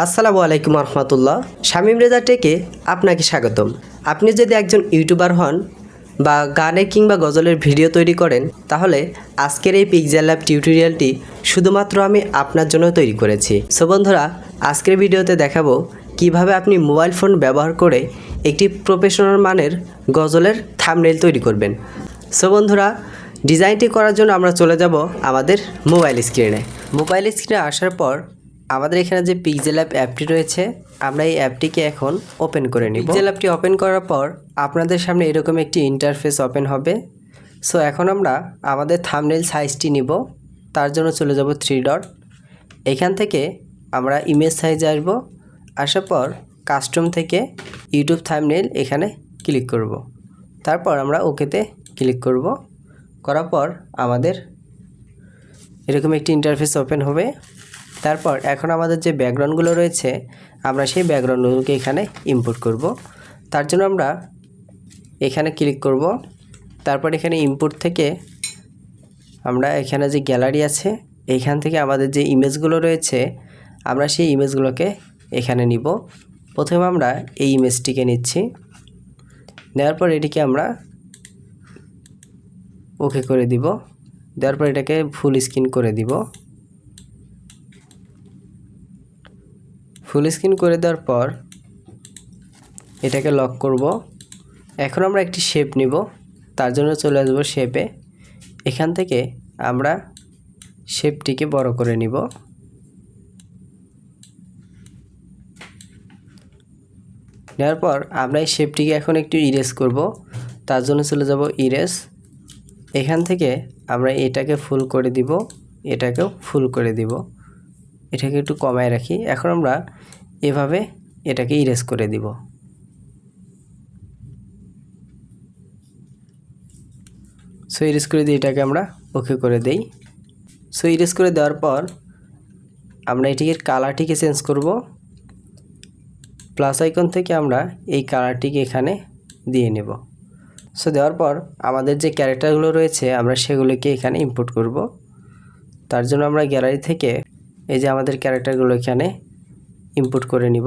আসসালামু আলাইকুম রহমতুল্লাহ। শামীম রেজা টেকে আপনাকে স্বাগতম। আপনি যদি একজন ইউটিউবার হন বা গানে কিংবা গজলের ভিডিও তৈরি করেন, তাহলে আজকের এই পিক্সেল ল্যাব টিউটোরিয়ালটি শুধুমাত্র আমি আপনার জন্য তৈরি করেছি। সো বন্ধুরা, আজকের ভিডিওতে দেখাবো কিভাবে আপনি মোবাইল ফোন ব্যবহার করে একটি প্রফেশনাল মানের গজলের থাম্বনেইল তৈরি করবেন। সো বন্ধুরা, ডিজাইনটি করার জন্য আমরা চলে যাব আমাদের মোবাইল স্ক্রিনে আসার পর আমাদের এখানে যে পিক্সেল ল্যাব অ্যাপটি রয়েছে, আমরা এই অ্যাপটিকে এখন ওপেন করে নিব। পিক্সেল ল্যাবটি ওপেন করার পর আপনাদের সামনে এরকম একটি ইন্টারফেস ওপেন হবে। সো এখন আমরা আমাদের থাম্বনেইল সাইজটি নিব। তার জন্য চলে যাব 3 ডট। এখান থেকে আমরা ইমেজ সাইজে আসব। আসার পর কাস্টম থেকে ইউটিউব থাম্বনেইল এখানে ক্লিক করব। তারপর আমরা ওকেতে ক্লিক করব। করার পর আমাদের এরকম একটি ইন্টারফেস ওপেন হবে। তারপর এখন আমাদের যে ব্যাকগ্রাউন্ডগুলো রয়েছে, আমরা সেই ব্যাকগ্রাউন্ডগুলোকে এখানে ইম্পোর্ট করব। তার জন্য আমরা এখানে ক্লিক করব। তারপর এখানে ইম্পোর্ট থেকে আমরা এখানে যে গ্যালারি আছে, এইখান থেকে আমাদের যে ইমেজগুলো রয়েছে, আমরা সেই ইমেজগুলোকে এখানে নিব। প্রথমে আমরা এই ইমেজটিকে নিচ্ছি। নেওয়ার পর এটিকে আমরা ওকে করে দিব। দেওয়ার পর এটাকে ফুল স্ক্রিন করে দিব। ফুল স্ক্রিন করে দেওয়ার পর এটাকে লক করব। এখন আমরা একটি শেপ নিব। তার জন্য চলে আসবো শেপে। এখান থেকে আমরা শেপটিকে বড় করে নিব। নেওয়ার পর আমরা এই শেপটিকে এখন একটু ইরেজ করব। তার জন্য চলে যাব ইরেজ। এখান থেকে আমরা এটাকে ফুল করে দিব, এটাকেও ফুল করে দিব। এটাকে একটু কমায় রাখি। এখন আমরা এভাবে এটাকে ইরেজ করে দিব। সো ইরেজ করে দিয়ে এটাকে আমরা ওকে করে দেই। সো ইরেজ করে দেওয়ার পর আমরা এটিকে কালারটিকে চেঞ্জ করব। প্লাস আইকন থেকে আমরা এই কালারটিকে এখানে দিয়ে নেব। সো দেওয়ার পর আমাদের যে ক্যারেক্টারগুলো রয়েছে, আমরা সেগুলোকে এখানে ইম্পোর্ট করব। তার জন্য আমরা গ্যালারি থেকে এই যে আমাদের ক্যারেক্টারগুলো এখানে ইম্পোর্ট করে নিব।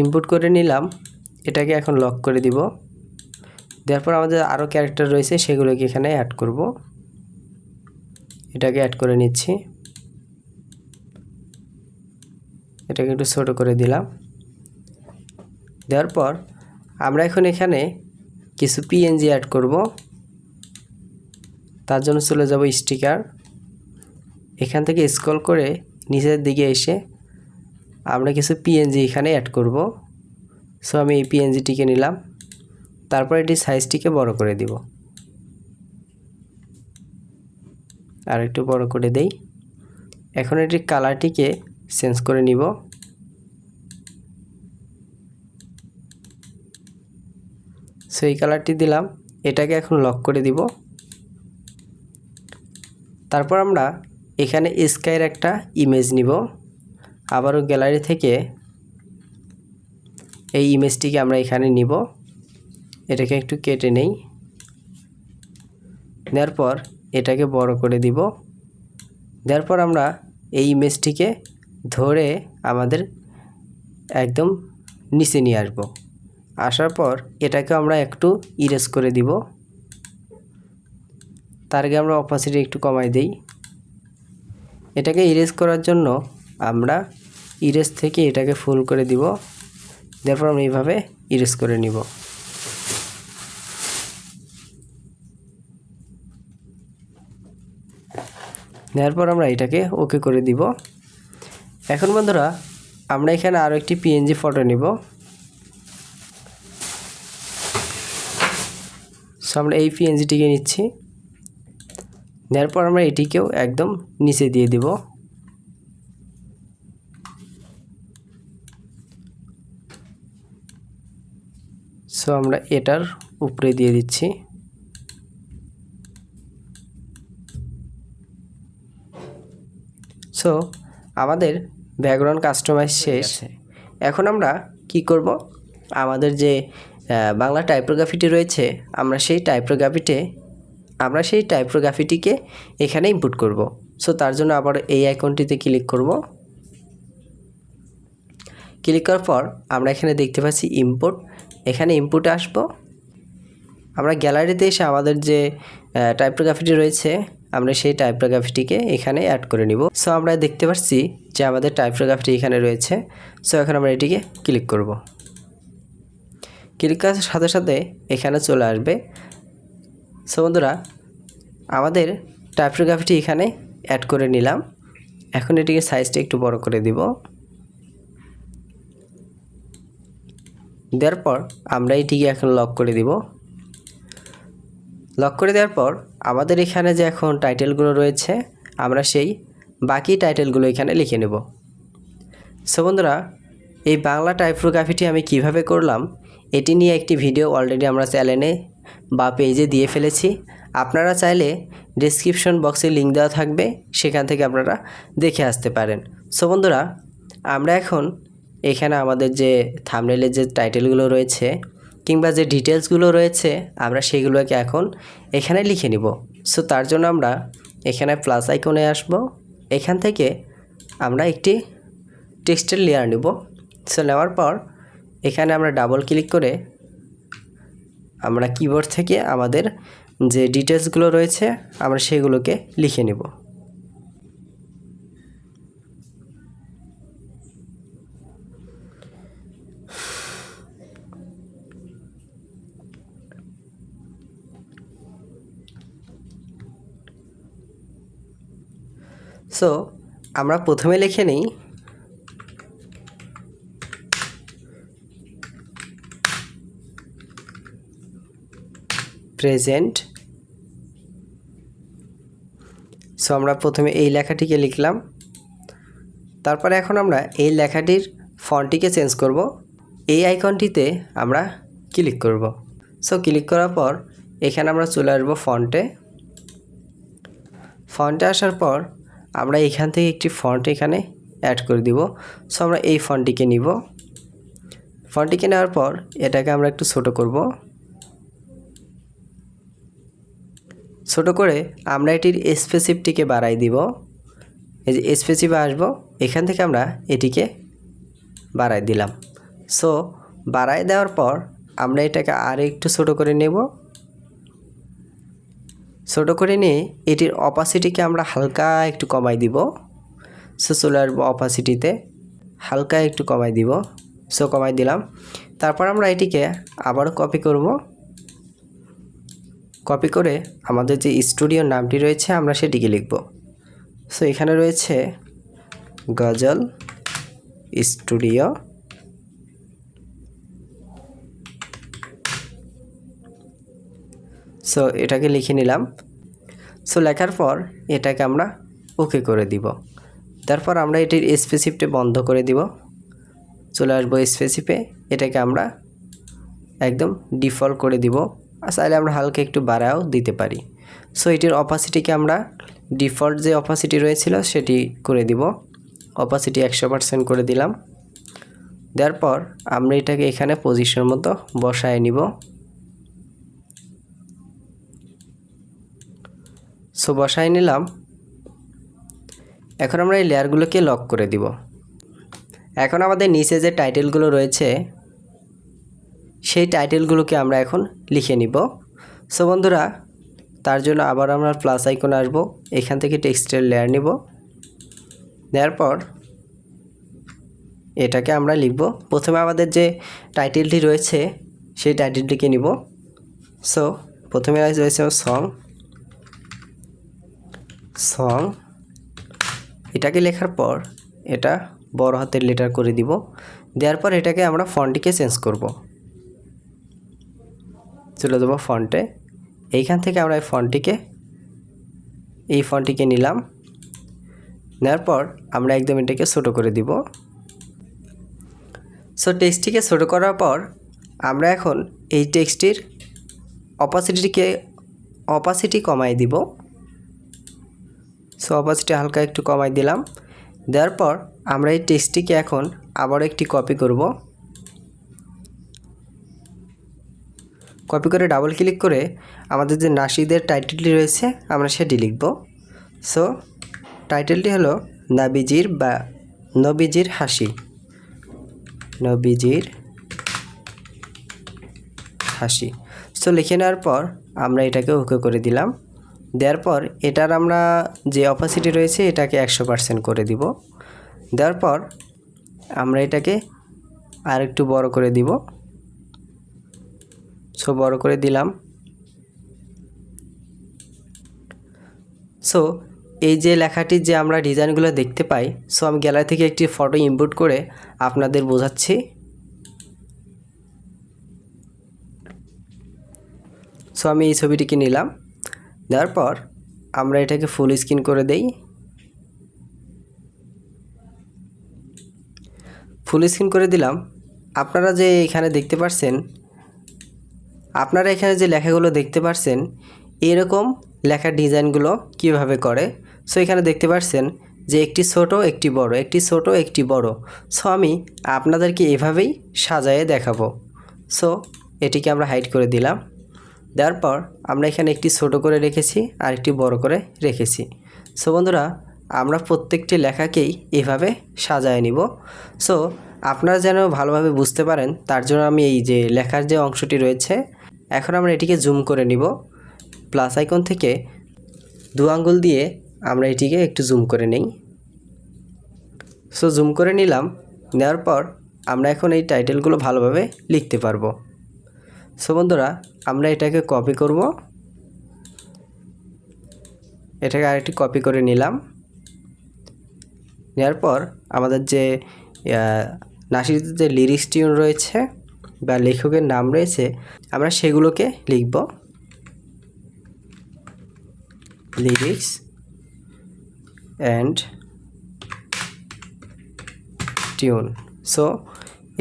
ইম্পোর্ট করে নিলাম। এটাকে এখন লক করে দিব। দেওয়ার পর আমাদের আরও ক্যারেক্টার রয়েছে, সেগুলোকে এখানে অ্যাড করব। এটাকে অ্যাড করে নিচ্ছি। এটাকে একটু ছোটো করে দিলাম। দেওয়ার পর আমরা এখন এখানে কিছু পিএনজি অ্যাড করব। তার জন্য চলে যাব স্টিকার। এখান থেকে স্ক্রল করে নিচের দিকে এসে আমরা কিছু পিএনজি এখানে অ্যাড করব। সো আমি এই পিএনজিটিকে নিলাম। তারপর এটি সাইজটিকে বড় করে দিব। আর একটু বড় করে দেই। এখন এটির কালারটিকে চেঞ্জ করে নিব। সো এই কালারটি দিলাম। এটাকে এখন লক করে দিব। তারপর আমরা এখানে স্কাইয়ের একটা ইমেজ নিব। আবারও গ্যালারি থেকে এই ইমেজটিকে আমরা এখানে নিব। এটাকে একটু কেটে নেই। নেওয়ার পর এটাকে বড় করে দিব। দেওয়ার পর আমরা এই ইমেজটিকে ধরে আমাদের একদম নিচে নিয়ে আসব। আসার পর এটাকে আমরা একটু ইরেজ করে দিব। তার আগে আমরা অপাসিটি একটু কমাই দেই। এটাকে ইরেজ করার জন্য আমরা ইরেজ থেকে এটাকে ফুল করে দিব। তারপর আমরা এইভাবে ইরেজ করে নিব। নেওয়ার পর আমরা এটাকে ওকে করে দিব। এখন বন্ধুরা, আমরা এখানে আরও একটি পিএনজি ফটো নিব। সো আমরা এই পিএনজিটিকে নিচ্ছি। নেওয়ার পর আমরা এটিকেও একদম নিচে দিয়ে দিব। সো আমরা এটার উপরে দিয়ে দিচ্ছি। সো আমাদের ব্যাকগ্রাউন্ড কাস্টমাইজ শেষ। এখন আমরা কি করব, আমাদের যে বাংলা টাইপোগ্রাফিটি রয়েছে, আমরা সেই টাইপোগ্রাফিতে আমরা সেই টাইপোগ্রাফিটিকে এখানে ইনপুট করব। সো তার জন্য আবার এই আইকনটিতে ক্লিক করব। ক্লিক করার পর আমরা এখানে দেখতে পাচ্ছি ইম্পোর্ট, এখানে ইনপুটে আসব। আমরা গ্যালারিতে এসে আমাদের যে টাইপোগ্রাফিটি রয়েছে আমরা সেই টাইপোগ্রাফিটিকে এখানে অ্যাড করে নিব। সো আমরা দেখতে পাচ্ছি যে আমাদের টাইপোগ্রাফিটি এখানে রয়েছে। সো এখন আমরা এটিকে ক্লিক করব। ক্লিক করার সাথে সাথে এখানে চলে আসবে। সো বন্ধুরা আমাদের টাইপোগ্রাফিটি এখানে অ্যাড করে নিলাম। এখন এটিকে সাইজটা একটু বড় করে দিব। দেওয়ার পর আমরা এটিকে এখন লক করে দিব। লক করে দেওয়ার পর আমাদের এখানে যে এখন টাইটেলগুলো রয়েছে আমরা সেই বাকি টাইটেলগুলো এখানে লিখে নেব। সো বন্ধুরা এই বাংলা টাইপোগ্রাফিটি আমি কিভাবে করলাম এটি নিয়ে একটি ভিডিও অলরেডি আমরা চ্যানেলে বা পেজে দিয়ে ফেলেছি। আপনারা চাইলে ডেসক্রিপশন বক্সে লিঙ্ক দেওয়া থাকবে, সেখান থেকে আপনারা দেখে আসতে পারেন। সো বন্ধুরা আমরা এখন এখানে আমাদের যে থাম্বনেলের যে টাইটেলগুলো রয়েছে কিংবা যে ডিটেলসগুলো রয়েছে আমরা সেগুলোকে এখন এখানে লিখে নিব। সো তার জন্য আমরা এখানে প্লাস আইকনে আসব। এখান থেকে আমরা একটি টেক্সটের লেয়ার নেব। সো নেওয়ার পর এখানে আমরা ডাবল ক্লিক করে আমরা কিবোর্ড থেকে আমাদের যে ডিটেলসগুলো রয়েছে আমরা সেগুলোকে লিখে নেব। সো আমরা প্রথমে লিখে নিই প্রেজেন্ট। সো আমরা প্রথমে এই লেখাটিকে লিখলাম। তারপরে এখন আমরা এই লেখাটির ফন্টটিকে চেঞ্জ করব। এই আইকনটিতে আমরা ক্লিক করব। সো ক্লিক করার পর এখানে আমরা চলে আসবো ফন্টে। ফন্টে আসার পর আমরা এখান থেকে একটি ফন্ট এখানে অ্যাড করে দিব। সো আমরা এই ফন্টটিকে নিব। ফন্টটিকে নেওয়ার পর এটাকে আমরা একটু ছোট করব। ছোট করে আমরা এটির স্পেসিফটিকে বাড়াই দিব। এই যে স্পেসিফ আসবো, এখান থেকে আমরা এটিকে বাড়াই দিলাম। সো বাড়াই দেওয়ার পর আমরা এটাকে আর একটু ছোট করে নেব। ছোট করে নিয়ে এটির অপাসিটিকে আমরা হালকা একটু কমাই দিব। সো চলে আসবো অপাসিটিতে, হালকা একটু কমাই দিব। সো কমাই দিলাম। তারপর আমরা এটিকে আবারও কপি করব। কপি করে আমাদের যে স্টুডিওর নামটি রয়েছে আমরা সেটিকে লিখব। সো এখানে রয়েছে গজল স্টুডিও। সো এটাকে লিখে নিলাম। সো লেখার পর এটাকে আমরা ওকে করে দিব। তারপর আমরা এটির স্পেসিফিটি বন্ধ করে দিব। চলে আসবো স্পেসিফে, এটাকে আমরা একদম ডিফল্ট করে দিব। আর চাইলে আমরা হালকা একটু বাড়াও দিতে পারি। সো এটির অপাসিটিকে আমরা ডিফল্ট যে অপাসিটি রয়েছিল সেটি করে দিব। অপাসিটি 100% করে দিলাম। দেওয়ার পর আমরা এটাকে এখানে পজিশন মতো বসায় নিব। সো বসায় নিলাম। এখন আমরা এই লেয়ারগুলোকে লক করে দিব। এখন আমাদের নিচে যে টাইটেলগুলো রয়েছে সেই টাইটেলগুলোকে আমরা এখন লিখে নিব। সো বন্ধুরা তার জন্য আবার আমরা প্লাস আইকনে আসব। এখান থেকে টেক্সটের লেয়ার নিব। নেওয়ার পর এটাকে আমরা লিখব। প্রথমে আমাদের যে টাইটেলটি রয়েছে সেই টাইটেলটিকে নিব। সো প্রথমে রয়েছে সং। এটাকে লেখার পর এটা বড় হাতের লেটার করে দিব। দেওয়ার পর এটাকে আমরা ফন্টটিকে চেঞ্জ করব। চলে যাব ফন্টে। এইখান থেকে আমরা এই ফন্টটিকে নিলাম। নেওয়ার পর আমরা একদম এটাকে ছোট করে দিব। সো টেক্সটটিকে ছোট করার পর আমরা এখন এই টেক্সটটির অপাসিটি কমাই দিব। সো অপাসিটি হালকা একটু কমাই দিলাম। দেওয়ার পর আমরা এই টেক্সটটিকে এখন আবার একটি কপি করব। কপি করে ডাবল ক্লিক করে আমাদের যে নাশিদের টাইটেলটি রয়েছে আমরা সেটি লিখব। সো টাইটেলটি হলো নবীজির হাসি। নবীজির হাসি। সো লিখে নেওয়ার পর আমরা এটাকে ওকে করে দিলাম। দেওয়ার পর এটার আমরা যে অপাসিটি রয়েছে এটাকে 100% করে দিব। দেওয়ার পর আমরা এটাকে আর একটু বড় করে দিব। সো বড় করে দিলাম। সো এই যে লেখাটির যে আমরা ডিজাইনগুলো দেখতে পাই, সো আমি গ্যালারি থেকে একটি ফটো ইম্পোর্ট করে আপনাদের বোঝাচ্ছি। সো আমি এই ছবিটিকে নিলাম। দেওয়ার পর আমরা এটাকে ফুল স্ক্রিন করে দেই। ফুল স্ক্রিন করে দিলাম। আপনারা যে এখানে দেখতে পাচ্ছেন, আপনারা এখানে যে লেখাগুলো দেখতে পাচ্ছেন এরকম লেখার ডিজাইনগুলো কিভাবে করে। সো এখানে দেখতে পাচ্ছেন যে একটি ছোট একটি বড়, একটি ছোট একটি বড়। সো আমি আপনাদেরকে এভাবেই সাজায়ে দেখাবো। সো এটিকে আমরা হাইড করে দিলাম। দেওয়ার পর আমরা এখানে একটি ছোট করে রেখেছি আর একটি বড় করে রেখেছি। সো বন্ধুরা, আমরা প্রত্যেকটি লেখাকেই এভাবে সাজায় নিব। সো আপনারা যেন ভালোভাবে বুঝতে পারেন তার জন্য আমি এই যে লেখার যে অংশটি রয়েছে, এখন আমরা এটিকে জুম করে নিব। প্লাস আইকন থেকে 2 আঙ্গুল দিয়ে আমরা এটিকে একটু জুম করে নেই। সো জুম করে নিলাম। নেওয়ার পর আমরা এখন এই টাইটেলগুলো ভালোভাবে লিখতে পারবো। সো বন্ধুরা, আমরা এটাকে কপি করব। এটাকে আরেকটি কপি করে নিলাম। নেওয়ার পর আমাদের যে নাশিদের যে লিরিক্স টিউন রয়েছে বা লেখকের নাম রয়েছে আমরা সেগুলোকে লিখব। Lyrics and tune. সো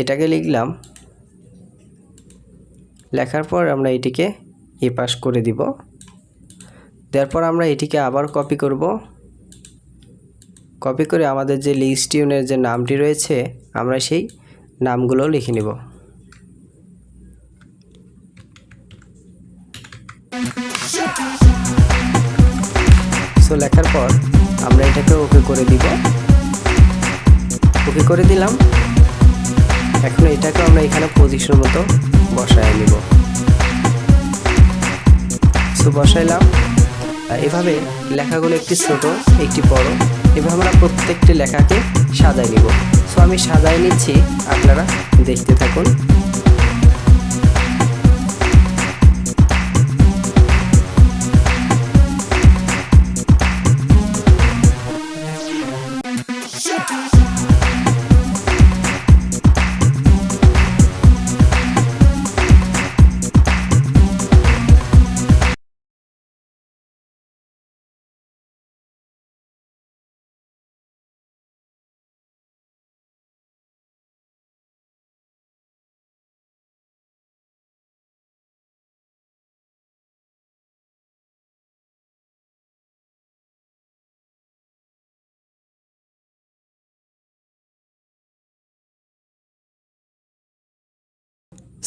এটাকে লিখলাম। লেখার পর আমরা এটিকে এপাশ করে দিব। দেওয়ার পর আমরা এটিকে আবার কপি করব। কপি করে আমাদের যে লিরিক্স টিউনের যে নামটি রয়েছে আমরা সেই নামগুলো লিখে নেব। সো লেখার পর আমরা এটাকে ওকে করে দিব। ওকে করে দিলাম। এখন এটাকে আমরা এখানে পজিশন মতো বসায় নিব। সো বসাইলাম। এভাবে লেখাগুলো একটি ছোট একটি বড়, এভাবে আমরা প্রত্যেকটি লেখাকে সাজায় নিব। সো আমি সাজায় নিচ্ছি, আপনারা দেখতে থাকুন।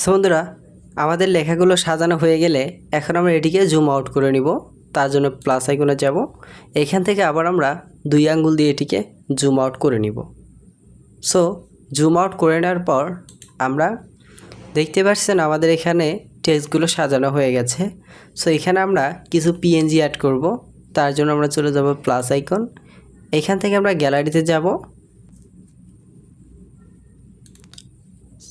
সো বন্ধুরা, আমাদের লেখাগুলো সাজানো হয়ে গেলে এখন আমরা এটিকে জুম আউট করে নিব। তার জন্য প্লাস আইকনে যাব। এখান থেকে আবার আমরা 2 আঙ্গুল দিয়ে এটিকে জুম আউট করে নিব। সো জুম আউট করে নেওয়ার পর আমরা দেখতে পাচ্ছেন আমাদের এখানে টেক্সটগুলো সাজানো হয়ে গেছে। সো এখানে আমরা কিছু পিএনজি অ্যাড করব। তার জন্য আমরা চলে যাব প্লাস আইকন। এখান থেকে আমরা গ্যালারিতে যাব।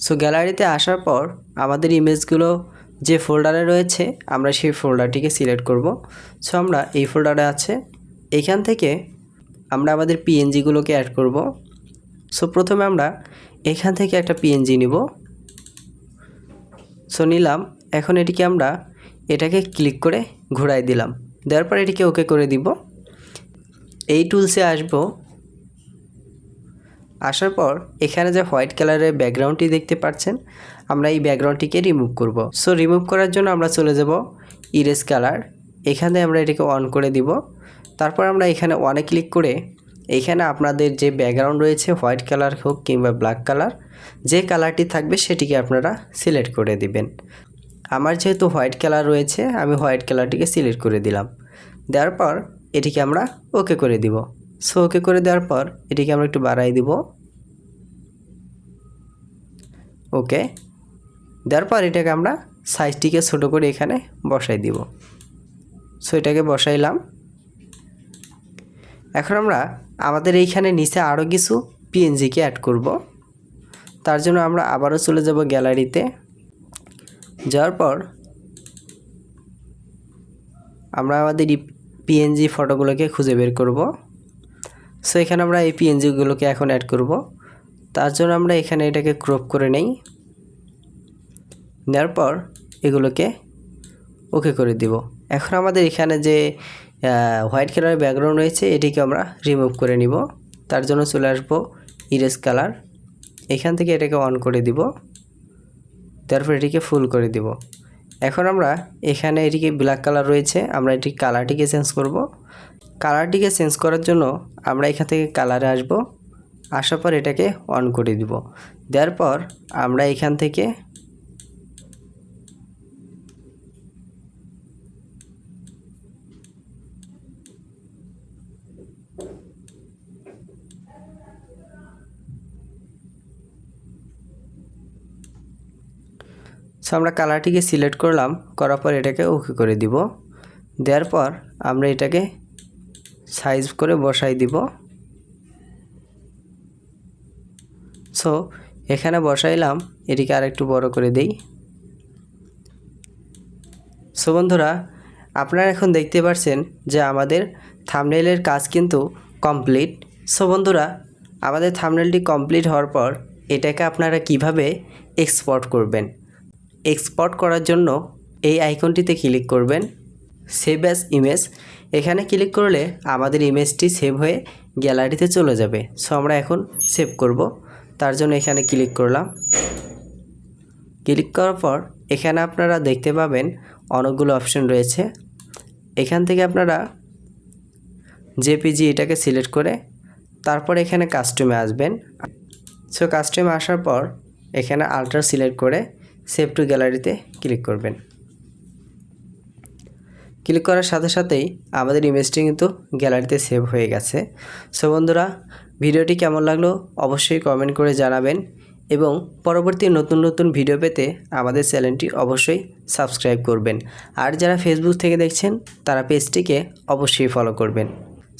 সো গ্যালারিতে আসার পর আমাদের ইমেজগুলো যে ফোল্ডারে রয়েছে আমরা সেই ফোল্ডারটিকে সিলেক্ট করব। সো আমরা এই ফোল্ডারে আছে, এখান থেকে আমরা আমাদের পিএনজিগুলোকে অ্যাড করব। সো প্রথমে আমরা এখান থেকে একটা পিএনজি নিব। সো নিলাম। এখন এটিকে আমরা এটাকে ক্লিক করে ঘোরাই দিলাম। দেওয়ার পর এটিকে ওকে করে দিব। এই টুলসে আসব। আসার পর এখানে যে হোয়াইট কালারের ব্যাকগ্রাউন্ডটি দেখতে পাচ্ছেন আমরা এই ব্যাকগ্রাউন্ডটিকে রিমুভ করব। সো রিমুভ করার জন্য আমরা চলে যাব ইরেজ কালার। এখানে আমরা এটাকে অন করে দিব। তারপর আমরা এখানে অনে ক্লিক করে এখানে আপনাদের যে ব্যাকগ্রাউন্ড রয়েছে হোয়াইট কালার হোক কিংবা ব্ল্যাক কালার, যে কালারটি থাকবে সেটিকে আপনারা সিলেক্ট করে দিবেন। আমার যেহেতু হোয়াইট কালার রয়েছে আমি হোয়াইট কালারটিকে সিলেক্ট করে দিলাম। দেওয়ার পর এটিকে আমরা ওকে করে দিব। সো ওকে করে দেওয়ার পর এটিকে আমরা একটু বাড়াই দিব। ওকে দেওয়ার পর এটাকে আমরা সাইজটিকে ছোট করে এখানে বসাই দিব। সো এটাকে বসাইলাম। এখন আমরা আমাদের এইখানে নিচে আরও কিছু পিএনজিকে অ্যাড করব। তার জন্য আমরা আবারও চলে যাব গ্যালারিতে। যাওয়ার পর আমরা আমাদের পিএনজি ফটোগুলোকে খুঁজে বের করব। সো এখানে আমরা এই পিএনজিগুলোকে এখন অ্যাড করব। তার জন্য আমরা এখানে এটাকে ক্রপ করে নেই। নেওয়ার পর এগুলোকে ওকে করে দিব। এখন আমাদের এখানে যে হোয়াইট কালারের ব্যাকগ্রাউন্ড রয়েছে এটিকে আমরা রিমুভ করে নিব। তার জন্য চলে আসবো ইরেজ কালার, এখান থেকে এটাকে অন করে দিব। তারপর এটিকে ফুল করে দিব। এখন আমরা এখানে এটিকে ব্ল্যাক কালার রয়েছে, আমরা এটি কালারটিকে চেঞ্জ করব। কালারটিকে চেঞ্জ করার জন্য আমরা এখান থেকে কালারে আসব। আসার পর এটাকে অন করে দিব। দেওয়ার পর আমরা এখান থেকে সো আমরা কালারটিকে সিলেক্ট করলাম, করার পর এটাকে ওকে করে দিব। দেওয়ার পর আমরা এটাকে সাইজ করে বসাই দিব। সো এখানে বসাইলাম, এটিকে আরেকটু বড় করে দেই। সো বন্ধুরা আপনারা এখন দেখতে পাচ্ছেন যে আমাদের থাম্বনেইলের কাজ কিন্তু কমপ্লিট। সো বন্ধুরা আমাদের থাম্বনেইলটি কমপ্লিট হওয়ার পর এটাকে আপনারা কিভাবে এক্সপোর্ট করবেন, এক্সপোর্ট করার জন্য এই আইকনটিতে ক্লিক করবেন, সেভ অ্যাজ ইমেজ। এখানে ক্লিক করলে আমাদের ইমেজটি সেভ হয়ে গ্যালারিতে চলে যাবে। সো আমরা এখন সেভ করব। তার জন্য এখানে ক্লিক করলাম। ক্লিক করার পর এখানে আপনারা দেখতে পাবেন অনেকগুলো অপশন রয়েছে। এখান থেকে আপনারা জেপিজি এটাকে সিলেক্ট করে তারপর এখানে কাস্টমে আসবেন। সো কাস্টমে আসার পর এখানে আল্ট্রা সিলেক্ট করে সেভ টু গ্যালারিতে ক্লিক করবেন। ক্লিক করার সাথে সাথেই আমাদের ইমেজটি কিন্তু গ্যালারিতে সেভ হয়ে গেছে। সো বন্ধুরা ভিডিওটি কেমন লাগলো অবশ্যই কমেন্ট করে জানাবেন এবং পরবর্তী নতুন নতুন ভিডিও পেতে আমাদের চ্যানেলটি অবশ্যই সাবস্ক্রাইব করবেন। আর যারা ফেসবুক থেকে দেখছেন তারা পেজটিকে অবশ্যই ফলো করবেন।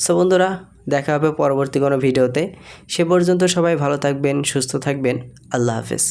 সো বন্ধুরা দেখা হবে পরবর্তী কোনো ভিডিওতে। সে পর্যন্ত সবাই ভালো থাকবেন, সুস্থ থাকবেন। আল্লাহ হাফেজ।